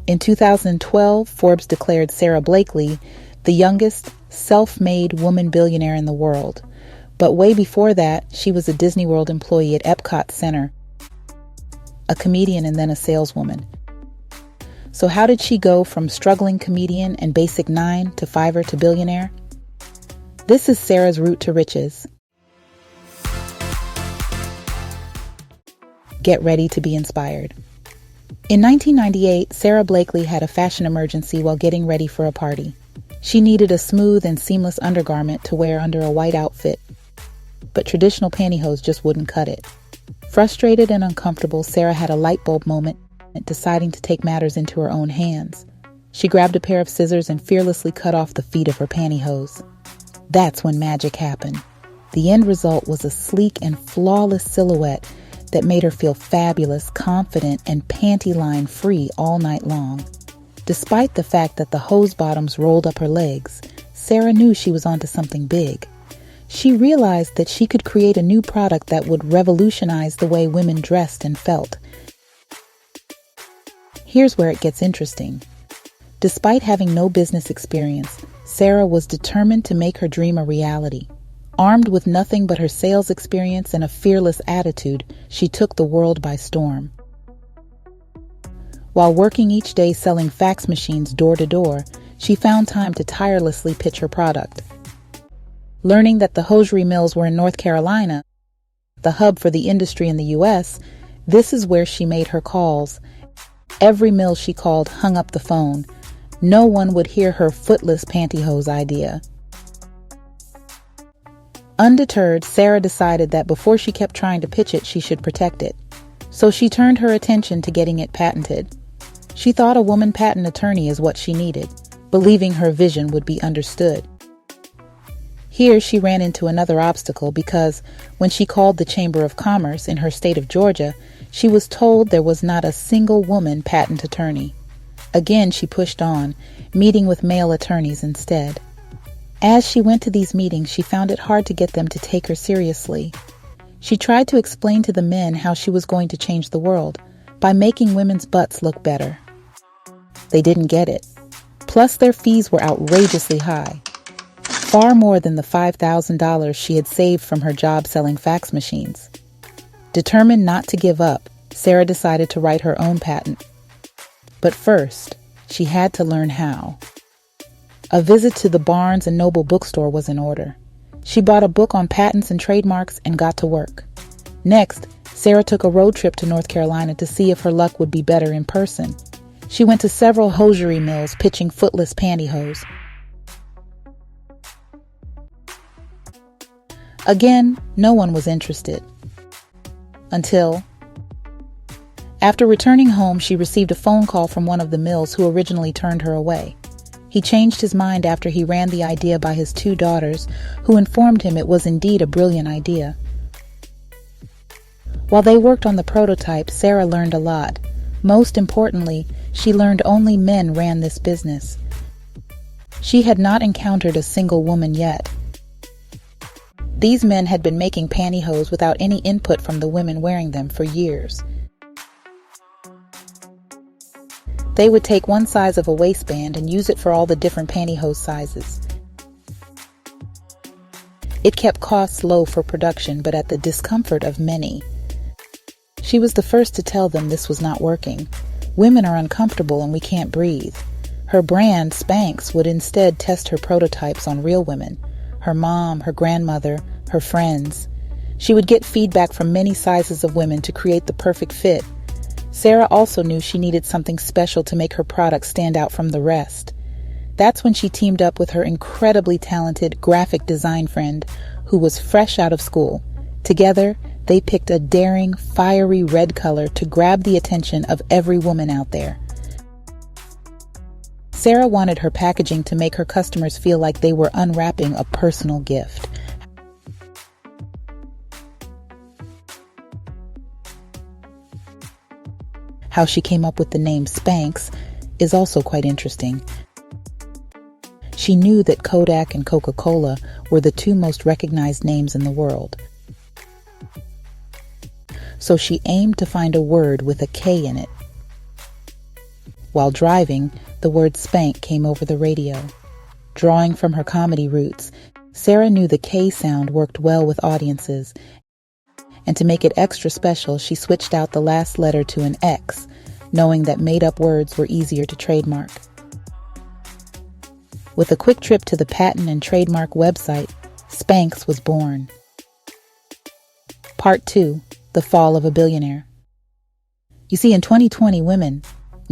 In 2012, Forbes declared Sarah Blakely the youngest self-made woman billionaire in the world. But way before that, she was a Disney World employee at Epcot Center, a comedian and then a saleswoman. So how did she go from struggling comedian and basic 9 to fiver to billionaire? This is Sarah's route to riches. Get ready to be inspired. In 1998, Sarah Blakely had a fashion emergency while getting ready for a party. She needed a smooth and seamless undergarment to wear under a white outfit, but traditional pantyhose just wouldn't cut it. Frustrated and uncomfortable, Sarah had a light bulb moment, deciding to take matters into her own hands. She grabbed a pair of scissors and fearlessly cut off the feet of her pantyhose. That's when magic happened. The end result was a sleek and flawless silhouette that made her feel fabulous, confident, and panty line free all night long. Despite the fact that the hose bottoms rolled up her legs, Sarah knew she was onto something big. She realized that she could create a new product that would revolutionize the way women dressed and felt. Here's where it gets interesting. Despite having no business experience, Sarah was determined to make her dream a reality. Armed with nothing but her sales experience and a fearless attitude, she took the world by storm. While working each day selling fax machines door to door, she found time to tirelessly pitch her product. Learning that the hosiery mills were in North Carolina, the hub for the industry in the U.S., this is where she made her calls. Every mill she called hung up the phone. No one would hear her footless pantyhose idea. Undeterred, Sarah decided that before she kept trying to pitch it, she should protect it. So she turned her attention to getting it patented. She thought a woman patent attorney is what she needed, believing her vision would be understood. Here she ran into another obstacle because when she called the Chamber of Commerce in her state of Georgia, she was told there was not a single woman patent attorney. Again, she pushed on, meeting with male attorneys instead. As she went to these meetings, she found it hard to get them to take her seriously. She tried to explain to the men how she was going to change the world by making women's butts look better. They didn't get it. Plus, their fees were outrageously high, far more than the $5,000 she had saved from her job selling fax machines. Determined not to give up, Sarah decided to write her own patent. But first, she had to learn how. A visit to the Barnes & Noble bookstore was in order. She bought a book on patents and trademarks and got to work. Next, Sarah took a road trip to North Carolina to see if her luck would be better in person. She went to several hosiery mills pitching footless pantyhose. Again, no one was interested. Until, after returning home, she received a phone call from one of the mills who originally turned her away. He changed his mind after he ran the idea by his 2 daughters, who informed him it was indeed a brilliant idea. While they worked on the prototype, Sarah learned a lot. Most importantly, she learned only men ran this business. She had not encountered a single woman yet. These men had been making pantyhose without any input from the women wearing them for years. They would take one size of a waistband and use it for all the different pantyhose sizes. It kept costs low for production, but at the discomfort of many. She was the first to tell them this was not working. Women are uncomfortable and we can't breathe. Her brand, Spanx, would instead test her prototypes on real women. Her mom, her grandmother, her friends. She would get feedback from many sizes of women to create the perfect fit. Sarah also knew she needed something special to make her product stand out from the rest. That's when she teamed up with her incredibly talented graphic design friend, who was fresh out of school. Together, they picked a daring, fiery red color to grab the attention of every woman out there. Sarah wanted her packaging to make her customers feel like they were unwrapping a personal gift. How she came up with the name Spanx is also quite interesting. She knew that Kodak and Coca-Cola were the 2 most recognized names in the world. So she aimed to find a word with a K in it. While driving, the word spank came over the radio. Drawing from her comedy roots, Sarah knew the K sound worked well with audiences, and to make it extra special, she switched out the last letter to an X, knowing that made-up words were easier to trademark. With a quick trip to the patent and trademark website, Spanx was born. Part 2. The Fall of a Billionaire. You see, in 2020, women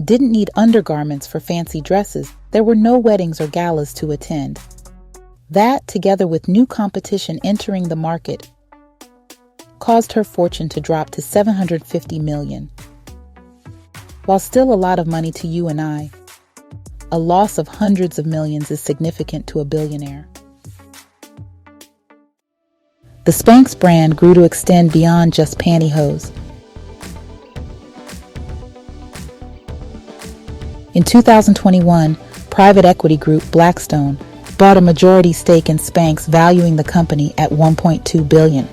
didn't need undergarments for fancy dresses. There were no weddings or galas to attend. That, together with new competition entering the market, caused her fortune to drop to $750 million. While still a lot of money to you and I, a loss of hundreds of millions is significant to a billionaire. The Spanx brand grew to extend beyond just pantyhose. In 2021, private equity group Blackstone bought a majority stake in Spanx, valuing the company at $1.2 billion.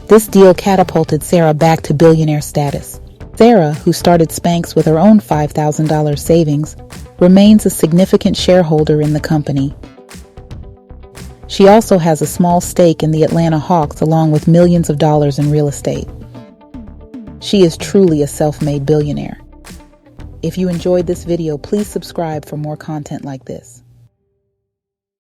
This deal catapulted Sarah back to billionaire status. Sarah, who started Spanx with her own $5,000 savings, remains a significant shareholder in the company. She also has a small stake in the Atlanta Hawks, along with millions of dollars in real estate. She is truly a self-made billionaire. If you enjoyed this video, please subscribe for more content like this.